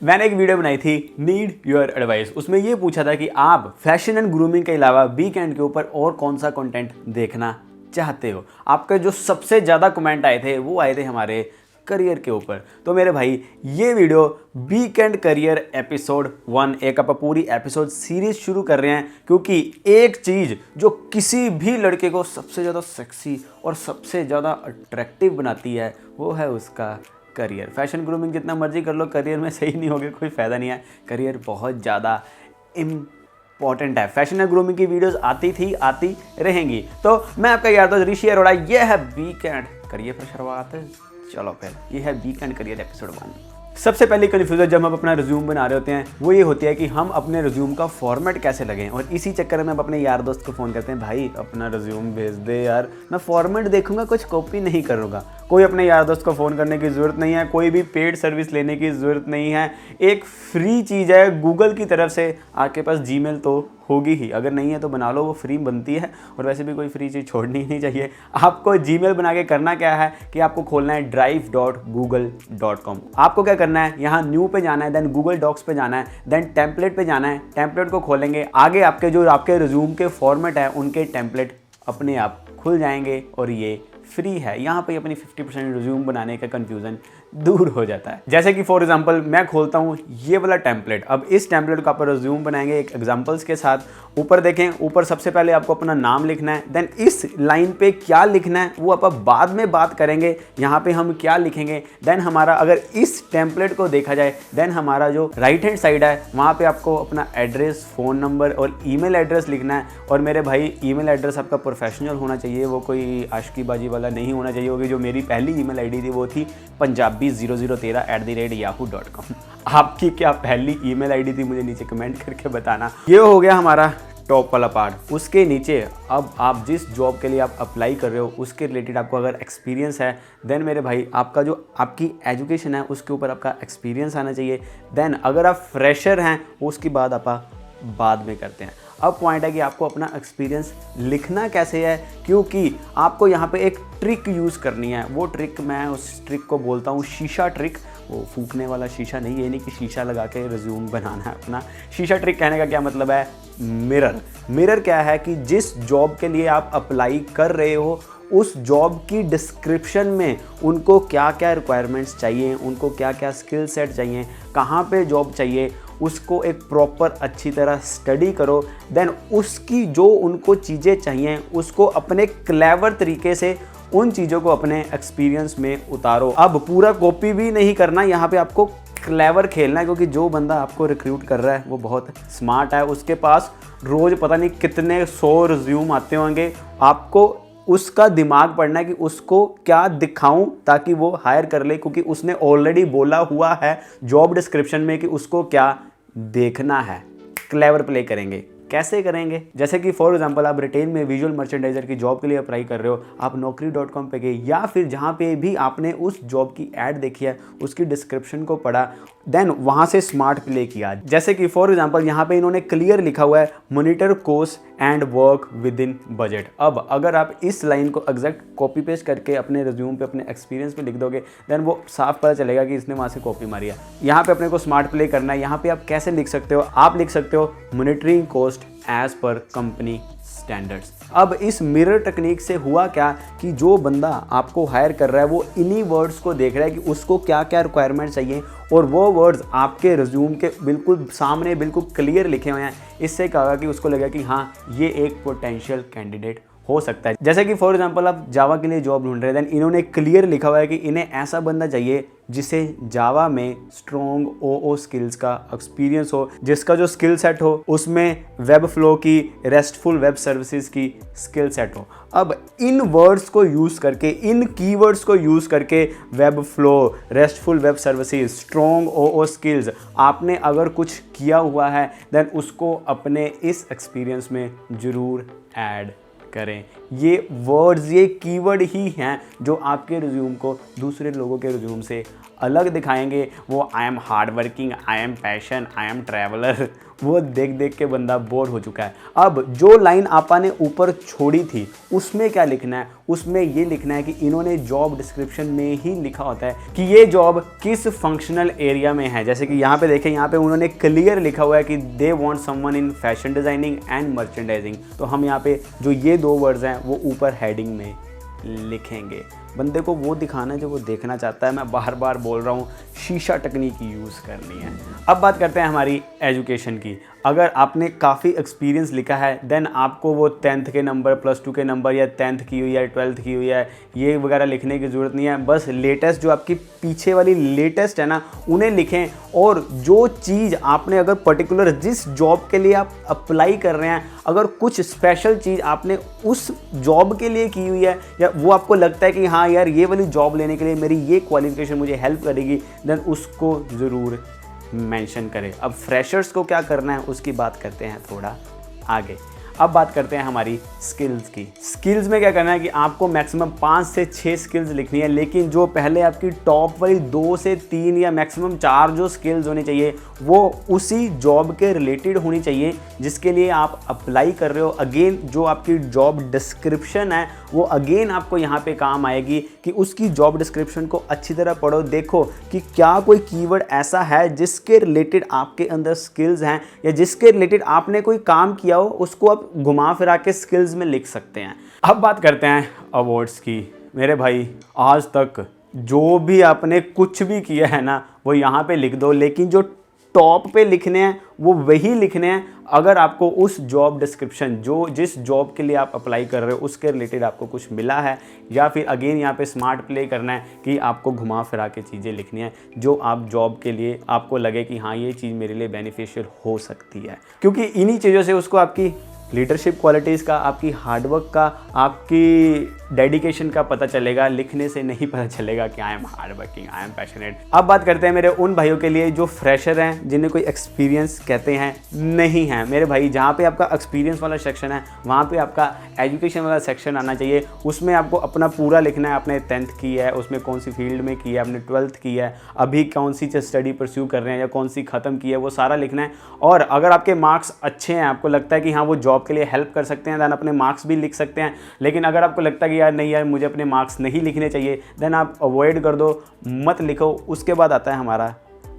मैंने एक वीडियो बनाई थी नीड योर एडवाइस। उसमें ये पूछा था कि आप फैशन एंड ग्रूमिंग के अलावा वीकेंड के ऊपर और कौन सा कंटेंट देखना चाहते हो। आपके जो सबसे ज़्यादा कमेंट आए थे वो आए थे हमारे करियर के ऊपर। तो मेरे भाई ये वीडियो वीकेंड करियर एपिसोड 1, एक आप पूरी एपिसोड सीरीज शुरू कर रहे हैं, क्योंकि एक चीज़ जो किसी भी लड़के को सबसे ज़्यादा सेक्सी और सबसे ज़्यादा अट्रैक्टिव बनाती है वो है उसका करियर। फैशन ग्रूमिंग जितना मर्जी कर लो, करियर में सही नहीं होगा कोई फ़ायदा नहीं है। करियर बहुत ज़्यादा इंपॉर्टेंट है। फैशन एंड ग्रूमिंग की वीडियोस आती रहेंगी। तो मैं आपका यार दोस्त ऋषि अरोड़ा, ये है वीकेंड करियर पर शुरुआत। चलो फिर ये है वीकेंड करियर एपिसोड 1। सबसे पहले कन्फ्यूजन जब हम अपना रिज्यूम बना रहे होते हैं वो ये होती है कि हम अपने रिज्यूम का फॉर्मेट कैसे लगें, और इसी चक्कर में हम अपने यार दोस्त को फ़ोन करते हैं, भाई अपना रिज्यूम भेज दे यार, मैं फॉर्मेट देखूंगा, कुछ कॉपी नहीं करूँगा। कोई अपने यार दोस्त को फ़ोन करने की ज़रूरत नहीं है, कोई भी पेड सर्विस लेने की ज़रूरत नहीं है। एक फ्री चीज़ है गूगल की तरफ से, आपके पास जीमेल तो होगी ही, अगर नहीं है तो बना लो, वो फ्री बनती है। और वैसे भी कोई फ्री चीज़ छोड़नी ही नहीं चाहिए। आपको जीमेल बना के करना क्या है कि आपको खोलना है drive.google.com। आपको क्या करना है, यहाँ न्यू पे जाना है, देन गूगल डॉक्स पे जाना है, देन टेम्पलेट पे जाना है। टेम्पलेट को खोलेंगे, आगे आपके जो आपके रिज्यूम के फॉर्मेट है उनके टेम्पलेट अपने आप खुल जाएंगे और ये फ्री है। यहाँ पे अपनी 50% रिज्यूम बनाने का कंफ्यूजन दूर हो जाता है। जैसे कि फॉर एग्जांपल मैं खोलता हूँ ये वाला टेम्पलेट। अब इस टेम्पलेट को आप रिज्यूम बनाएंगे एक एग्जांपल्स के साथ। ऊपर देखें, ऊपर सबसे पहले आपको अपना नाम लिखना है, देन इस लाइन पे क्या लिखना है वो आप बाद में बात करेंगे। यहाँ पे हम क्या लिखेंगे, देन हमारा अगर इस टेम्पलेट को देखा जाए, देन हमारा जो राइट हैंड साइड है वहाँ पे आपको अपना एड्रेस, फ़ोन नंबर और ईमेल एड्रेस लिखना है। और मेरे भाई ईमेल एड्रेस आपका प्रोफेशनल होना चाहिए, वो कोई आशिकीबाजी वाला नहीं होना चाहिए। होगी जो मेरी पहली ईमेल आईडी थी वो थी punjabi0013@yahoo.com। आपकी क्या पहली ईमेल आईडी थी मुझे नीचे कमेंट करके बताना। ये हो गया हमारा टॉप वाला पार्ट। उसके नीचे अब आप जिस जॉब के लिए आप अप्लाई कर रहे हो उसके रिलेटेड आपको अगर एक्सपीरियंस है, देन मेरे भाई आपका जो आपकी एजुकेशन है उसके ऊपर आपका एक्सपीरियंस आना चाहिए। देन अगर आप फ्रेशर हैं उसकी बात आप बाद में करते हैं। अब पॉइंट है कि आपको अपना एक्सपीरियंस लिखना कैसे है, क्योंकि आपको यहाँ पे एक ट्रिक यूज़ करनी है। वो ट्रिक, मैं उस ट्रिक को बोलता हूँ शीशा ट्रिक। वो फूकने वाला शीशा नहीं, ये नहीं कि शीशा लगा के रिज्यूम बनाना है अपना। शीशा ट्रिक कहने का क्या मतलब है, मिरर। मिरर क्या है कि जिस जॉब के लिए आप अप्लाई कर रहे हो उस जॉब की डिस्क्रिप्शन में उनको क्या क्या रिक्वायरमेंट्स चाहिए, उनको क्या क्या स्किल सेट चाहिए, कहाँ पे जॉब चाहिए, उसको एक प्रॉपर अच्छी तरह स्टडी करो। देन उसकी जो उनको चीज़ें चाहिए उसको अपने क्लेवर तरीके से उन चीज़ों को अपने एक्सपीरियंस में उतारो। अब पूरा कॉपी भी नहीं करना, यहाँ पे आपको क्लेवर खेलना है, क्योंकि जो बंदा आपको रिक्रूट कर रहा है वो बहुत स्मार्ट है। उसके पास रोज़ पता नहीं कितने 100 रिज्यूम आते होंगे। आपको उसका दिमाग पढ़ना है कि उसको क्या दिखाऊं ताकि वो हायर कर ले, क्योंकि उसने ऑलरेडी बोला हुआ है जॉब डिस्क्रिप्शन में कि उसको क्या देखना है। क्लेवर प्ले करेंगे। कैसे करेंगे, जैसे कि फॉर एग्जांपल आप रिटेल में विजुअल मर्चेंडाइजर की जॉब के लिए अप्लाई कर रहे हो, आप naukri.com पे गए या फिर जहाँ पे भी आपने उस जॉब की ऐड देखी है उसकी डिस्क्रिप्शन को पढ़ा, देन वहाँ से स्मार्ट प्ले किया। जैसे कि फॉर एग्जांपल यहाँ पे इन्होंने क्लियर लिखा हुआ है monitor course and work with in budget. अब अगर आप इस लाइन को एग्जैक्ट कॉपी पेस्ट करके अपने रिज्यूम पे अपने एक्सपीरियंस पे लिख दोगे, देन वो साफ पता चलेगा कि इसने वहाँ से कॉपी मारी है। यहाँ पे अपने को स्मार्ट प्ले करना है। यहाँ पे आप कैसे लिख सकते हो, आप लिख सकते हो monitoring cost as per company standards. अब इस मिरर टेक्निक से हुआ क्या कि जो बंदा आपको हायर कर रहा है वो इन्हीं वर्ड्स को देख रहा है कि उसको क्या क्या रिक्वायरमेंट चाहिए, और वो वर्ड्स आपके रिज्यूम के बिल्कुल सामने बिल्कुल क्लियर लिखे हुए हैं। इससे क्या होगा कि उसको लगा कि हाँ ये एक पोटेंशियल कैंडिडेट हो सकता है। जैसे कि फॉर एग्जांपल आप जावा के लिए जॉब ढूंढ रहे हैं, देन इन्होंने क्लियर लिखा हुआ है कि इन्हें ऐसा बंदा चाहिए जिसे जावा में स्ट्रॉन्ग ओओ स्किल्स का एक्सपीरियंस हो, जिसका जो स्किल सेट हो उसमें वेब फ्लो की, रेस्टफुल वेब सर्विसेज की स्किल सेट हो। अब इन वर्ड्स को यूज़ करके, इन कीवर्ड्स को यूज़ करके web flow, RESTful web services, strong OO skills, आपने अगर कुछ किया हुआ है देन उसको अपने इस एक्सपीरियंस में ज़रूर ऐड करें। ये वर्ड्स, ये कीवर्ड ही हैं जो आपके रिज्यूम को दूसरे लोगों के रिज्यूम से अलग दिखाएंगे, वो I am hard working, I am passion, I am traveller, वो देख देख के बंदा बोर हो चुका है। अब जो लाइन आपा ने ऊपर छोड़ी थी उसमें क्या लिखना है, उसमें ये लिखना है कि इन्होंने जॉब डिस्क्रिप्शन में ही लिखा होता है कि ये जॉब किस फंक्शनल एरिया में है। जैसे कि यहाँ पे देखें, यहाँ पे उन्होंने क्लियर लिखा हुआ है कि they want someone in fashion designing and merchandising. तो हम यहाँ पे जो ये 2 वर्ड्स हैं वो ऊपर हेडिंग में लिखेंगे। बंदे को वो दिखाना है जो वो देखना चाहता है। मैं बार बार बोल रहा हूँ, शीशा टेक्निक यूज़ करनी है। अब बात करते हैं हमारी एजुकेशन की। अगर आपने काफ़ी एक्सपीरियंस लिखा है देन आपको वो 10th के नंबर, +2 के नंबर, या 10th की हुई है, 12th की हुई है, ये वगैरह लिखने की ज़रूरत नहीं है। बस लेटेस्ट जो आपकी पीछे वाली लेटेस्ट है ना, उन्हें लिखें। और जो चीज़ आपने अगर पर्टिकुलर जिस जॉब के लिए आप अप्लाई कर रहे हैं, अगर कुछ स्पेशल चीज़ आपने उस जॉब के लिए की हुई है, या वो आपको लगता है कि हाँ यार ये वाली जॉब लेने के लिए मेरी ये क्वालिफिकेशन मुझे हेल्प करेगी, देन उसको ज़रूर मेंशन करें। अब फ्रेशर्स को क्या करना है उसकी बात करते हैं थोड़ा आगे। अब बात करते हैं हमारी स्किल्स की। स्किल्स में क्या करना है कि आपको मैक्सिमम 5 से 6 स्किल्स लिखनी है, लेकिन जो पहले आपकी टॉप वाली 2 से 3 या मैक्सिमम 4 जो स्किल्स होनी चाहिए वो उसी जॉब के रिलेटेड होनी चाहिए जिसके लिए आप अप्लाई कर रहे हो। अगेन जो आपकी जॉब डिस्क्रिप्शन है वो अगेन आपको यहाँ पे काम आएगी कि उसकी जॉब डिस्क्रिप्शन को अच्छी तरह पढ़ो, देखो कि क्या कोई कीवर्ड ऐसा है जिसके रिलेटेड आपके अंदर स्किल्स हैं, या जिसके रिलेटेड आपने कोई काम किया हो उसको आप घुमा फिरा के स्किल्स में लिख सकते हैं। अब बात करते हैं अवार्ड्स की। मेरे भाई, आज तक जो भी आपने कुछ भी किया है ना वो यहाँ पे लिख दो, लेकिन जो टॉप पे लिखने हैं वो वही लिखने हैं अगर आपको उस जॉब डिस्क्रिप्शन, जो जिस जॉब के लिए आप अप्लाई कर रहे हो उसके रिलेटेड आपको कुछ मिला है, या फिर अगेन यहाँ पे स्मार्ट प्ले करना है कि आपको घुमा फिरा के चीज़ें लिखनी है जो आप जॉब के लिए आपको लगे कि हाँ ये चीज़ मेरे लिए बेनिफिशियल हो सकती है। क्योंकि इन्हीं चीज़ों से उसको आपकी लीडरशिप क्वालिटीज़ का, आपकी हार्डवर्क का, आपकी डेडिकेशन का पता चलेगा। लिखने से नहीं पता चलेगा कि I am hard working, I am passionate. अब बात करते हैं मेरे उन भाइयों के लिए जो फ्रेशर हैं, जिन्हें कोई एक्सपीरियंस कहते हैं नहीं है। मेरे भाई, जहाँ पे आपका एक्सपीरियंस वाला सेक्शन है वहाँ पे आपका एजुकेशन वाला सेक्शन आना चाहिए। उसमें आपको अपना पूरा लिखना है, आपने 10th की है, उसमें कौन सी फील्ड में की है, आपने 12th की है, अभी कौन सी स्टडी परस्यू कर रहे हैं या कौन सी ख़त्म की है, वो सारा लिखना है। और अगर आपके मार्क्स अच्छे हैं, आपको लगता है कि हाँ वो जॉब के लिए हेल्प कर सकते हैं, देन अपने मार्क्स भी लिख सकते हैं। लेकिन अगर आपको लगता है कि यार नहीं यार मुझे अपने मार्क्स नहीं लिखने चाहिए, देन आप अवॉइड कर दो, मत लिखो। उसके बाद आता है हमारा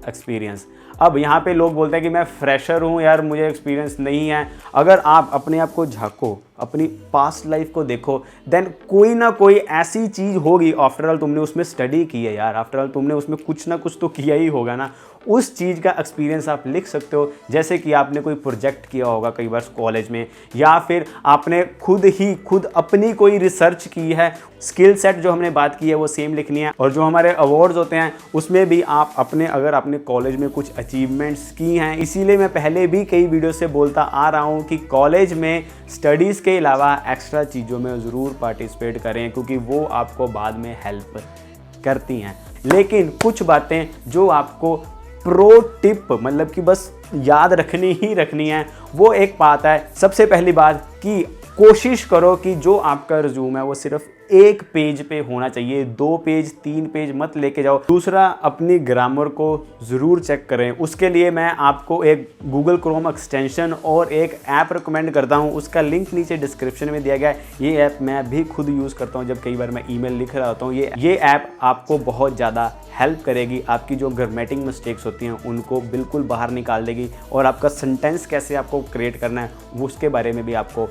एक्सपीरियंस। अब यहाँ पे लोग बोलते हैं कि मैं फ्रेशर हूँ यार, मुझे एक्सपीरियंस नहीं है। अगर आप अपने आप को झांको, अपनी पास्ट लाइफ को देखो, देन कोई ना कोई ऐसी चीज़ होगी, आफ्टर ऑल तुमने उसमें स्टडी की है यार, आफ्टर ऑल तुमने उसमें कुछ ना कुछ तो किया ही होगा ना, उस चीज़ का एक्सपीरियंस आप लिख सकते हो। जैसे कि आपने कोई प्रोजेक्ट किया होगा कई बार कॉलेज में, या फिर आपने खुद अपनी कोई रिसर्च की है। स्किल सेट जो हमने बात की है वो सेम लिखनी है। और जो हमारे अवार्ड्स होते हैं उसमें भी आप अपने, अगर आपने कॉलेज में कुछ अचीवमेंट्स की हैं, इसीलिए मैं पहले भी कई वीडियो से बोलता आ रहा हूँ कि कॉलेज में स्टडीज़ के अलावा एक्स्ट्रा चीज़ों में ज़रूर पार्टिसिपेट करें, क्योंकि वो आपको बाद में हेल्प करती हैं। लेकिन कुछ बातें जो आपको प्रो टिप, मतलब कि बस याद रखनी ही रखनी है, वो एक बात है। सबसे पहली बात कि कोशिश करो कि जो आपका रिज्यूम है वो सिर्फ 1 पेज पे होना चाहिए, 2 पेज 3 पेज मत लेके जाओ। दूसरा, अपनी ग्रामर को ज़रूर चेक करें। उसके लिए मैं आपको एक गूगल क्रोम एक्सटेंशन और एक ऐप रिकमेंड करता हूँ, उसका लिंक नीचे डिस्क्रिप्शन में दिया गया है। ये ऐप मैं भी खुद यूज़ करता हूँ जब कई बार मैं ईमेल लिख रहा होता हूँ। ये ऐप आपको बहुत ज़्यादा हेल्प करेगी, आपकी जो ग्रामेटिंग मिस्टेक्स होती हैं उनको बिल्कुल बाहर निकाल देगी, और आपका सेंटेंस कैसे आपको क्रिएट करना है वो उसके बारे में भी आपको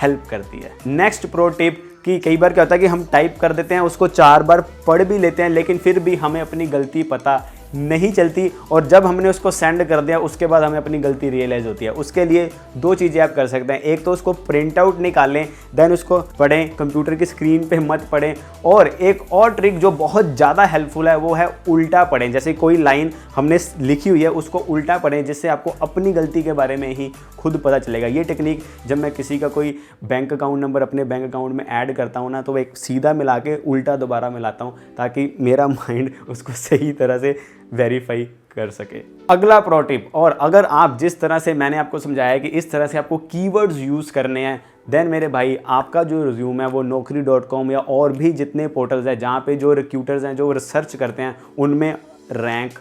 हेल्प करती है। नेक्स्ट प्रो टिप कि कई बार क्या होता है कि हम टाइप कर देते हैं, उसको 4 बार पढ़ भी लेते हैं, लेकिन फिर भी हमें अपनी गलती पता नहीं चलती, और जब हमने उसको सेंड कर दिया उसके बाद हमें अपनी गलती रियलाइज़ होती है। उसके लिए 2 चीज़ें आप कर सकते हैं। एक तो उसको प्रिंट आउट निकालें, देन उसको पढ़ें, कंप्यूटर की स्क्रीन पे मत पढ़ें। और एक और ट्रिक जो बहुत ज़्यादा हेल्पफुल है वो है उल्टा पढ़ें। जैसे कोई लाइन हमने लिखी हुई है उसको उल्टा पढ़ें, जिससे आपको अपनी गलती के बारे में ही खुद पता चलेगा। ये टेक्निक जब मैं किसी का कोई बैंक अकाउंट नंबर अपने बैंक अकाउंट में ऐड करता हूँ ना, तो एक सीधा मिला के उल्टा दोबारा मिलाता हूँ, ताकि मेरा माइंड उसको सही तरह से वेरीफाई कर सके। अगला प्रो टिप, और अगर आप जिस तरह से मैंने आपको समझाया कि इस तरह से आपको कीवर्ड्स यूज़ करने हैं, देन मेरे भाई आपका जो रिज्यूम है वो naukri.com या और भी जितने पोर्टल्स हैं जहाँ पे जो रिक्रूटर्स हैं जो रिसर्च करते हैं उनमें रैंक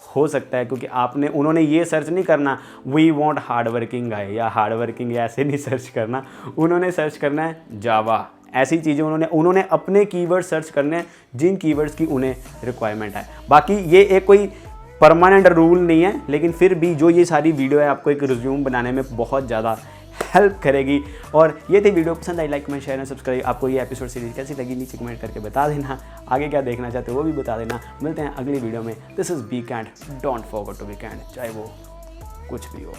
हो सकता है, क्योंकि उन्होंने ये सर्च नहीं करना we want hard working guy या हार्ड वर्किंग, या ऐसे नहीं सर्च करना। उन्होंने सर्च करना है जावा, ऐसी चीज़ें उन्होंने अपने कीवर्ड सर्च करने हैं जिन कीवर्ड्स की उन्हें रिक्वायरमेंट है। बाकी ये एक कोई परमानेंट रूल नहीं है, लेकिन फिर भी जो ये सारी वीडियो है आपको एक रिज्यूम बनाने में बहुत ज़्यादा हेल्प करेगी। और ये थी वीडियो, पसंद I like comment share and subscribe. आपको ये एपिसोड सीरीज कैसी लगी नीचे कमेंट करके बता देना, आगे क्या देखना चाहते हो वो भी बता देना। मिलते हैं अगली वीडियो में। This is be kind, don't forget to be kind, चाहे वो कुछ भी हो।